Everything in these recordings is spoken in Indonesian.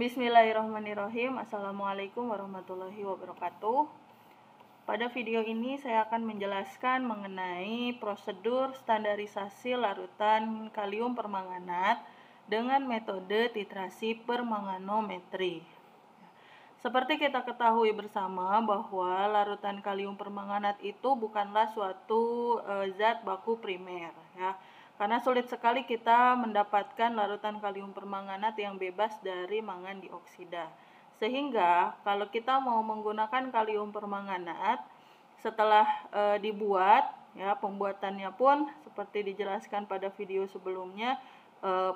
Bismillahirrahmanirrahim. Assalamualaikum warahmatullahi wabarakatuh. Pada video ini saya akan menjelaskan mengenai prosedur standarisasi larutan kalium permanganat dengan metode titrasi permanganometri. Seperti kita ketahui bersama bahwa larutan kalium permanganat itu bukanlah suatu zat baku primer, ya. Karena sulit sekali kita mendapatkan larutan kalium permanganat yang bebas dari mangan dioksida. Sehingga kalau kita mau menggunakan kalium permanganat, setelah dibuat, ya, pembuatannya pun seperti dijelaskan pada video sebelumnya,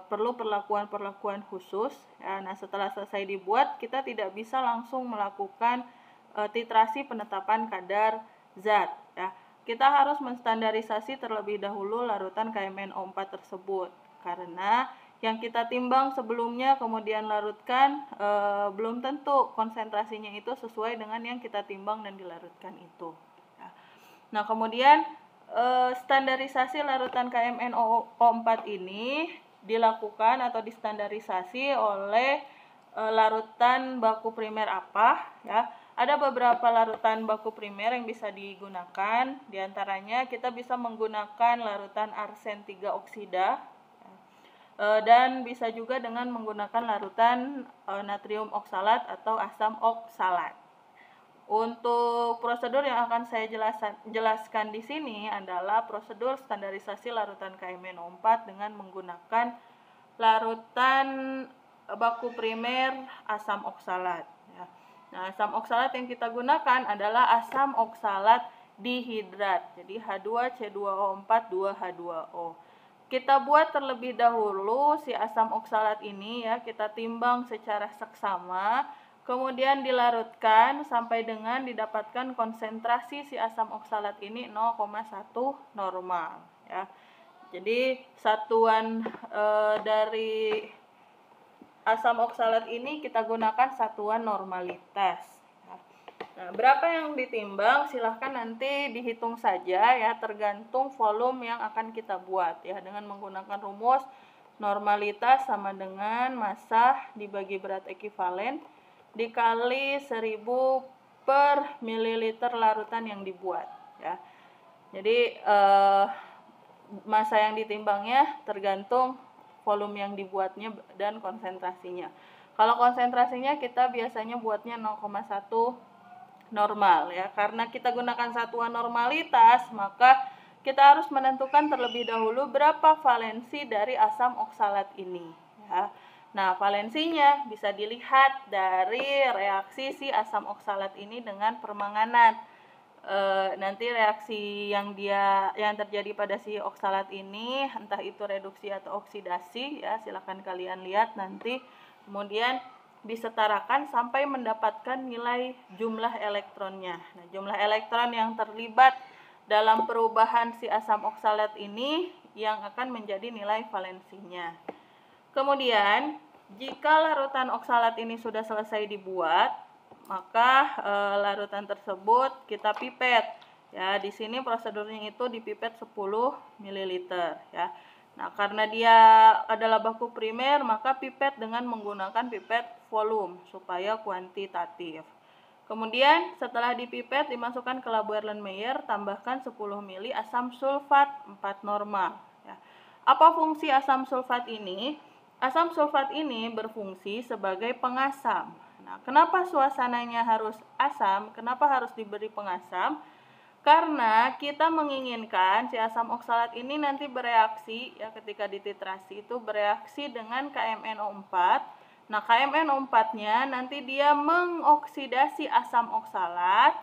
perlu perlakuan khusus, ya. Nah, setelah selesai dibuat, kita tidak bisa langsung melakukan titrasi penetapan kadar zat, ya. Kita harus menstandarisasi terlebih dahulu larutan KMNO4 tersebut, karena yang kita timbang sebelumnya kemudian larutkan belum tentu konsentrasinya itu sesuai dengan yang kita timbang dan dilarutkan itu. Nah, kemudian standarisasi larutan KMNO4 ini dilakukan atau distandarisasi oleh larutan baku primer apa, ya. Ada beberapa larutan baku primer yang bisa digunakan. Di antaranya kita bisa menggunakan larutan arsen 3 oksida, dan bisa juga dengan menggunakan larutan natrium oksalat atau asam oksalat. Untuk prosedur yang akan saya jelaskan di sini adalah prosedur standarisasi larutan KMNO4 dengan menggunakan larutan baku primer asam oksalat. Nah, asam oksalat yang kita gunakan adalah asam oksalat dihidrat, jadi H2C2O4 2H2O. Kita buat terlebih dahulu si asam oksalat ini, ya, kita timbang secara seksama, kemudian dilarutkan sampai dengan didapatkan konsentrasi si asam oksalat ini 0,1 normal, ya. Jadi satuan dari asam oksalat ini kita gunakan satuan normalitas. Nah, berapa yang ditimbang silahkan nanti dihitung saja, ya, tergantung volume yang akan kita buat, ya, dengan menggunakan rumus normalitas sama dengan massa dibagi berat ekivalen dikali 1000 per mililiter larutan yang dibuat, ya. Jadi massa yang ditimbangnya tergantung volume yang dibuatnya dan konsentrasinya. Kalau konsentrasinya kita biasanya buatnya 0,1 normal, ya. Karena kita gunakan satuan normalitas, maka kita harus menentukan terlebih dahulu berapa valensi dari asam oksalat ini, ya. Nah, valensinya bisa dilihat dari reaksi si asam oksalat ini dengan permanganat. Nanti reaksi yang terjadi pada si oksalat ini, entah itu reduksi atau oksidasi, ya, silakan kalian lihat nanti. Kemudian disetarakan sampai mendapatkan nilai jumlah elektronnya. Nah, jumlah elektron yang terlibat dalam perubahan si asam oksalat ini yang akan menjadi nilai valensinya. Kemudian jika larutan oksalat ini sudah selesai dibuat, maka larutan tersebut kita pipet, ya. Di sini prosedurnya itu dipipet 10 ml, ya. Nah, karena dia adalah baku primer, maka pipet dengan menggunakan pipet volume supaya kuantitatif. Kemudian setelah dipipet dimasukkan ke labu Erlenmeyer, tambahkan 10 ml asam sulfat 4 normal, ya. Apa fungsi asam sulfat ini? Asam sulfat ini berfungsi sebagai pengasam. Nah, kenapa suasananya harus asam? Kenapa harus diberi pengasam? Karena kita menginginkan si asam oksalat ini nanti bereaksi, ya, ketika dititrasi itu bereaksi dengan KMNO4. Nah, KMNO4-nya nanti dia mengoksidasi asam oksalat,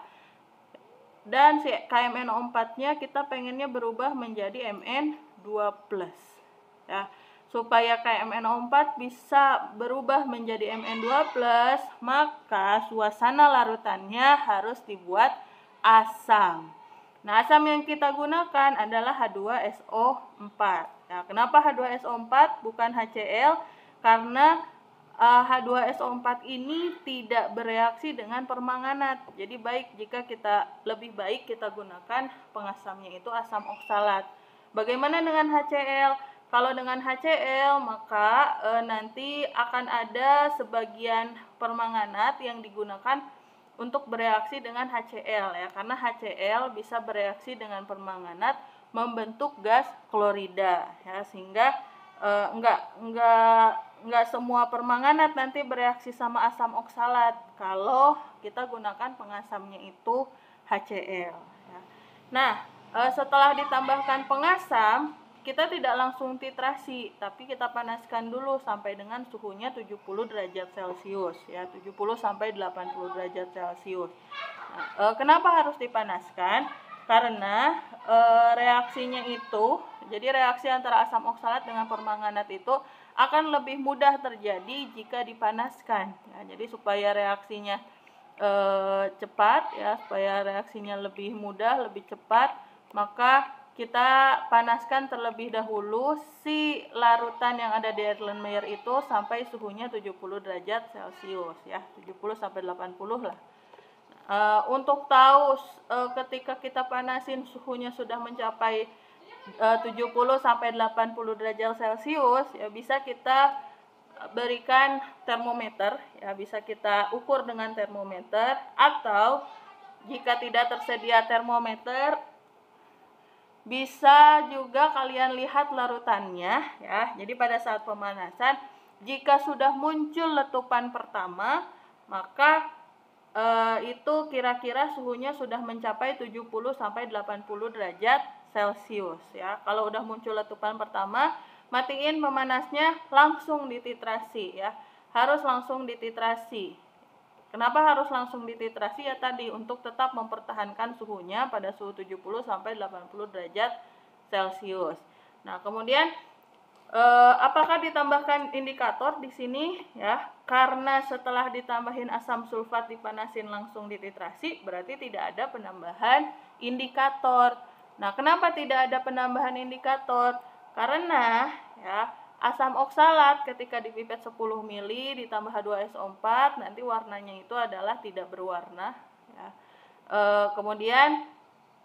dan si KMNO4-nya kita pengennya berubah menjadi Mn2+, ya. Supaya KMNO4 bisa berubah menjadi Mn2+, maka suasana larutannya harus dibuat asam. Nah, asam yang kita gunakan adalah H2SO4. Nah, kenapa H2SO4 bukan HCl? Karena H2SO4 ini tidak bereaksi dengan permanganat. Jadi lebih baik kita gunakan pengasamnya itu asam oksalat. Bagaimana dengan HCl? Kalau dengan HCl maka nanti akan ada sebagian permanganat yang digunakan untuk bereaksi dengan HCl ya, karena HCl bisa bereaksi dengan permanganat membentuk gas klorida ya, sehingga enggak semua permanganat nanti bereaksi sama asam oksalat kalau kita gunakan pengasamnya itu HCl ya. Nah, setelah ditambahkan pengasam, kita tidak langsung titrasi, tapi kita panaskan dulu sampai dengan suhunya 70 derajat Celcius ya, 70 sampai 80 derajat Celcius. Nah, kenapa harus dipanaskan? Karena reaksinya itu, jadi reaksi antara asam oksalat dengan permanganat itu akan lebih mudah terjadi jika dipanaskan ya, jadi supaya reaksinya cepat ya, supaya reaksinya lebih mudah, lebih cepat, maka kita panaskan terlebih dahulu si larutan yang ada di Erlenmeyer itu sampai suhunya 70 derajat Celcius ya, 70 sampai 80 lah. Untuk tahu ketika kita panasin suhunya sudah mencapai 70 sampai 80 derajat Celcius ya, bisa kita berikan termometer ya, bisa kita ukur dengan termometer, atau jika tidak tersedia termometer bisa juga kalian lihat larutannya ya. Jadi pada saat pemanasan jika sudah muncul letupan pertama, maka itu kira-kira suhunya sudah mencapai 70 sampai 80 derajat Celcius ya. Kalau udah muncul letupan pertama, matiin memanasnya, langsung dititrasi ya. Harus langsung dititrasi. Kenapa harus langsung dititrasi ya, tadi untuk tetap mempertahankan suhunya pada suhu 70 sampai 80 derajat Celcius. Nah, kemudian apakah ditambahkan indikator di sini ya? Karena setelah ditambahin asam sulfat dipanasin langsung dititrasi, berarti tidak ada penambahan indikator. Nah, kenapa tidak ada penambahan indikator? Karena ya, asam oksalat ketika dipipet 10 ml ditambah H2SO4 nanti warnanya itu adalah tidak berwarna ya. Kemudian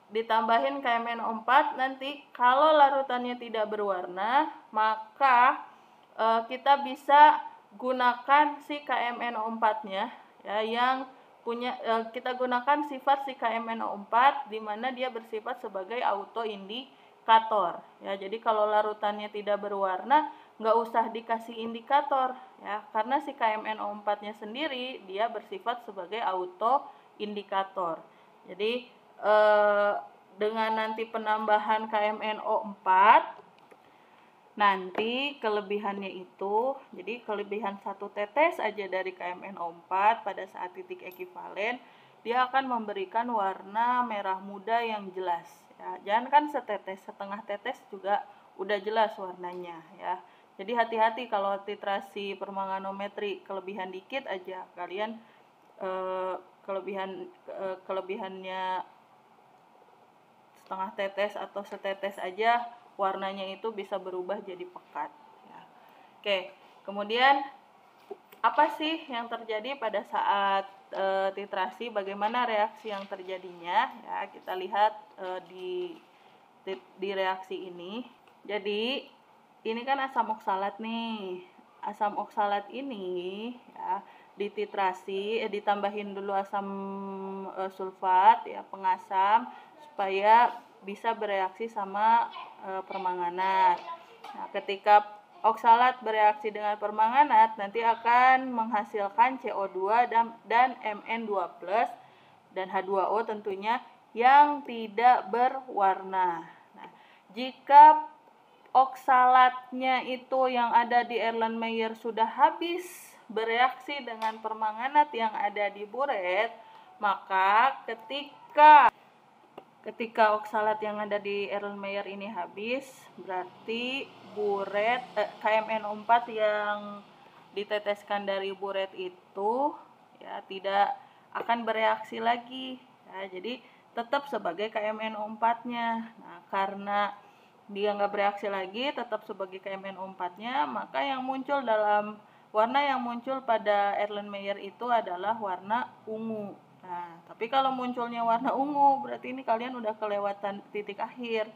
ditambahin KMNO4, nanti kalau larutannya tidak berwarna, maka kita bisa gunakan si KMNO4-nya ya, yang punya kita gunakan sifat si KMNO4 di mana dia bersifat sebagai autoindikator ya. Jadi kalau larutannya tidak berwarna, nggak usah dikasih indikator ya, karena si KMNO4-nya sendiri dia bersifat sebagai autoindikator. Jadi dengan nanti penambahan KMNO4, nanti kelebihannya itu, jadi kelebihan 1 tetes aja dari KMNO4 pada saat titik ekivalen, dia akan memberikan warna merah muda yang jelas ya. Jangan kan setetes, setengah tetes juga udah jelas warnanya ya. Jadi hati-hati kalau titrasi permanganometri kelebihan dikit aja, kalian kelebihannya setengah tetes atau setetes aja, warnanya itu bisa berubah jadi pekat ya. Oke, kemudian apa sih yang terjadi pada saat titrasi, bagaimana reaksi yang terjadinya ya, kita lihat di reaksi ini. Jadi ini kan asam oksalat nih. Asam oksalat ini ya dititrasi, ditambahin dulu asam sulfat ya, pengasam, supaya bisa bereaksi sama permanganat. Nah, ketika oksalat bereaksi dengan permanganat, nanti akan menghasilkan CO2 dan Mn2+ dan H2O tentunya yang tidak berwarna. Nah, jika oksalatnya itu yang ada di Erlenmeyer sudah habis bereaksi dengan permanganat yang ada di buret, maka ketika oksalat yang ada di Erlenmeyer ini habis, berarti buret KMNO4 yang diteteskan dari buret itu ya tidak akan bereaksi lagi ya, jadi tetap sebagai KMNO4-nya. Nah, karena dia nggak bereaksi lagi, tetap sebagai KMNO4-nya, maka yang muncul warna yang muncul pada Erlenmeyer itu adalah warna ungu. Nah, tapi kalau munculnya warna ungu, berarti ini kalian udah kelewatan titik akhir.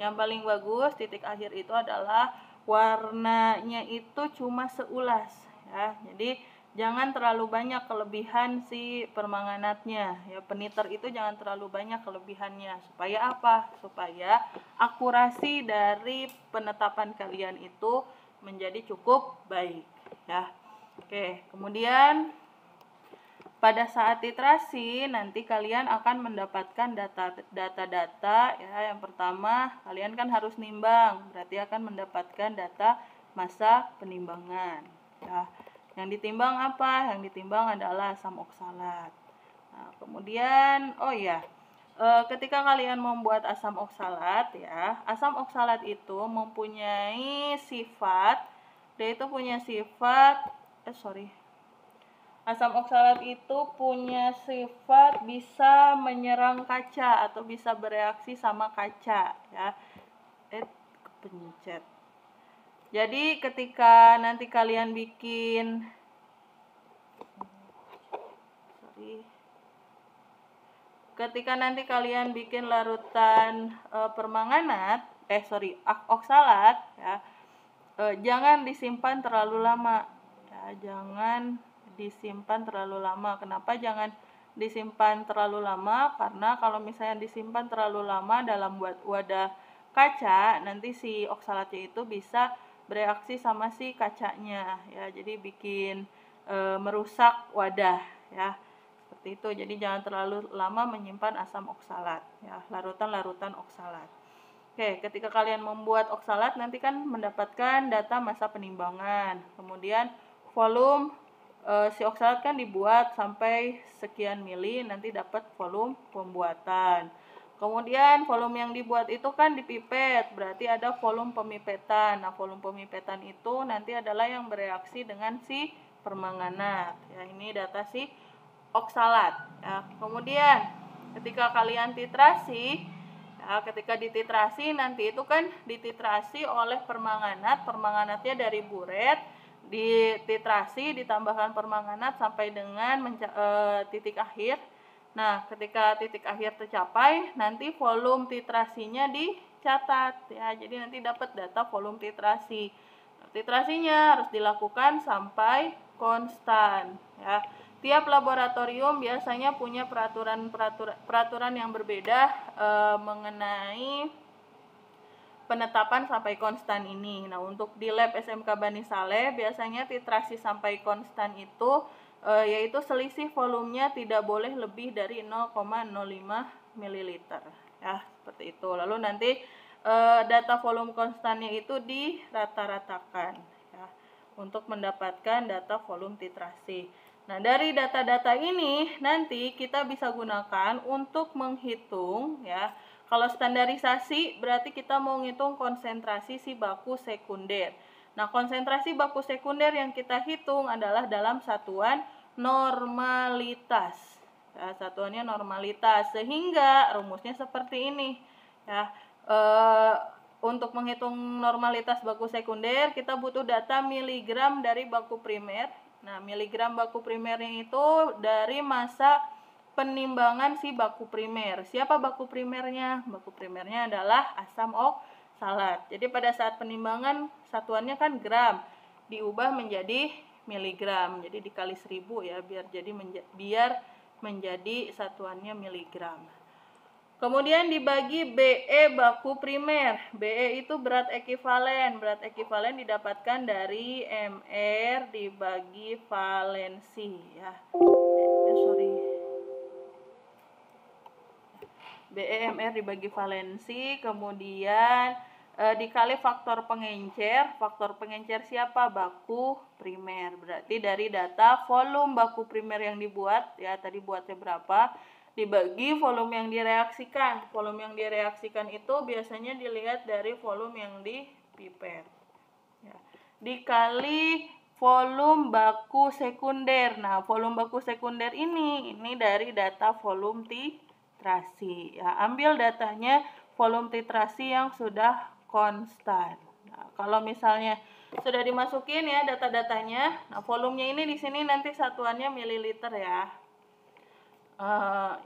Yang paling bagus titik akhir itu adalah warnanya itu cuma seulas ya. Jadi jangan terlalu banyak kelebihan si permanganatnya ya, peniter itu jangan terlalu banyak kelebihannya. Supaya apa? Supaya akurasi dari penetapan kalian itu menjadi cukup baik ya. Oke, kemudian pada saat titrasi nanti kalian akan mendapatkan data-data ya. Yang pertama, kalian kan harus nimbang, berarti akan mendapatkan data massa penimbangan ya. Yang ditimbang apa? Yang ditimbang adalah asam oksalat. Nah, kemudian ketika kalian membuat asam oksalat ya, asam oksalat itu mempunyai sifat, dia itu punya sifat asam oksalat itu punya sifat bisa menyerang kaca atau bisa bereaksi sama kaca ya. Kepencet. Jadi ketika nanti kalian bikin larutan permanganat oksalat ya, jangan disimpan terlalu lama ya, jangan disimpan terlalu lama. Kenapa jangan disimpan terlalu lama? Karena kalau misalnya disimpan terlalu lama dalam wadah kaca, nanti si oksalatnya itu bisa bereaksi sama si kacanya ya, jadi bikin merusak wadah ya, seperti itu. Jadi jangan terlalu lama menyimpan asam oksalat ya, larutan-larutan oksalat. Oke, ketika kalian membuat oksalat nanti kan mendapatkan data massa penimbangan, kemudian volume si oksalat kan dibuat sampai sekian mili, nanti dapat volume pembuatan. Kemudian volume yang dibuat itu kan dipipet, berarti ada volume pemipetan. Nah, volume pemipetan itu nanti adalah yang bereaksi dengan si permanganat. Ya, ini data si oksalat. Ya, kemudian ketika kalian titrasi, ya, ketika dititrasi nanti itu kan dititrasi oleh permanganat, permanganatnya dari buret, dititrasi ditambahkan permanganat sampai dengan titik akhir. Nah, ketika titik akhir tercapai, nanti volume titrasinya dicatat ya. Jadi nanti dapat data volume titrasi. Titrasinya harus dilakukan sampai konstan ya. Tiap laboratorium biasanya punya peraturan yang berbeda mengenai penetapan sampai konstan ini. Nah, untuk di lab SMK Bani Saleh biasanya titrasi sampai konstan itu yaitu selisih volumenya tidak boleh lebih dari 0,05 ml ya, seperti itu. Lalu nanti data volume konstannya itu dirata-ratakan ya, untuk mendapatkan data volume titrasi. Nah, dari data-data ini nanti kita bisa gunakan untuk menghitung ya. Kalau standarisasi berarti kita mau ngitung konsentrasi si baku sekunder. Nah, konsentrasi baku sekunder yang kita hitung adalah dalam satuan normalitas. Ya, satuannya normalitas. Sehingga rumusnya seperti ini. Ya, untuk menghitung normalitas baku sekunder kita butuh data miligram dari baku primer. Nah, miligram baku primernya itu dari massa penimbangan si baku primer. Siapa baku primernya? Baku primernya adalah asam oksalat. Jadi pada saat penimbangan satuannya kan gram, diubah menjadi miligram. Jadi dikali 1000 ya, biar menjadi satuannya miligram. Kemudian dibagi BE baku primer. BE itu berat ekivalen. Berat ekivalen didapatkan dari MR dibagi valensi ya. BEMR dibagi valensi, kemudian dikali faktor pengencer. Faktor pengencer siapa? Baku primer. Berarti dari data volume baku primer yang dibuat, ya tadi buatnya berapa, dibagi volume yang direaksikan. Volume yang direaksikan itu biasanya dilihat dari volume yang dipipet. Ya. Dikali volume baku sekunder. Nah, volume baku sekunder ini dari data volume titrasi ya, ambil datanya volume titrasi yang sudah konstan. Nah, kalau misalnya sudah dimasukin ya data-datanya, nah volumenya ini di sini nanti satuannya mililiter ya.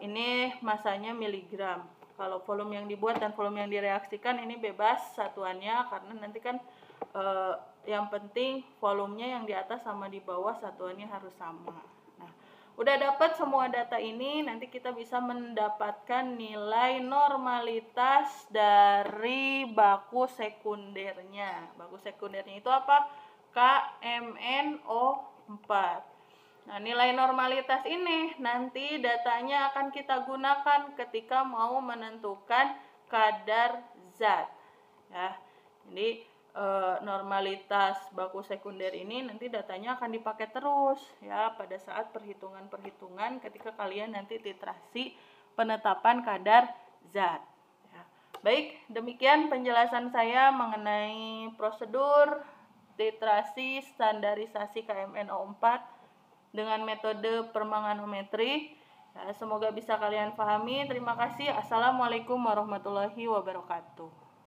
Ini masanya miligram. Kalau volume yang dibuat dan volume yang direaksikan ini bebas satuannya karena nanti kan Yang penting volumenya yang di atas sama di bawah satuannya harus sama. Nah, udah dapat semua data ini, nanti kita bisa mendapatkan nilai normalitas dari baku sekundernya. Baku sekundernya itu apa? KMNO4. Nah, nilai normalitas ini nanti datanya akan kita gunakan ketika mau menentukan kadar zat. Ya, jadi normalitas baku sekunder ini nanti datanya akan dipakai terus ya pada saat perhitungan-perhitungan ketika kalian nanti titrasi penetapan kadar zat. Ya. Baik, demikian penjelasan saya mengenai prosedur titrasi standarisasi KMNO4 dengan metode permanganometri. Ya, semoga bisa kalian pahami. Terima kasih. Assalamualaikum warahmatullahi wabarakatuh.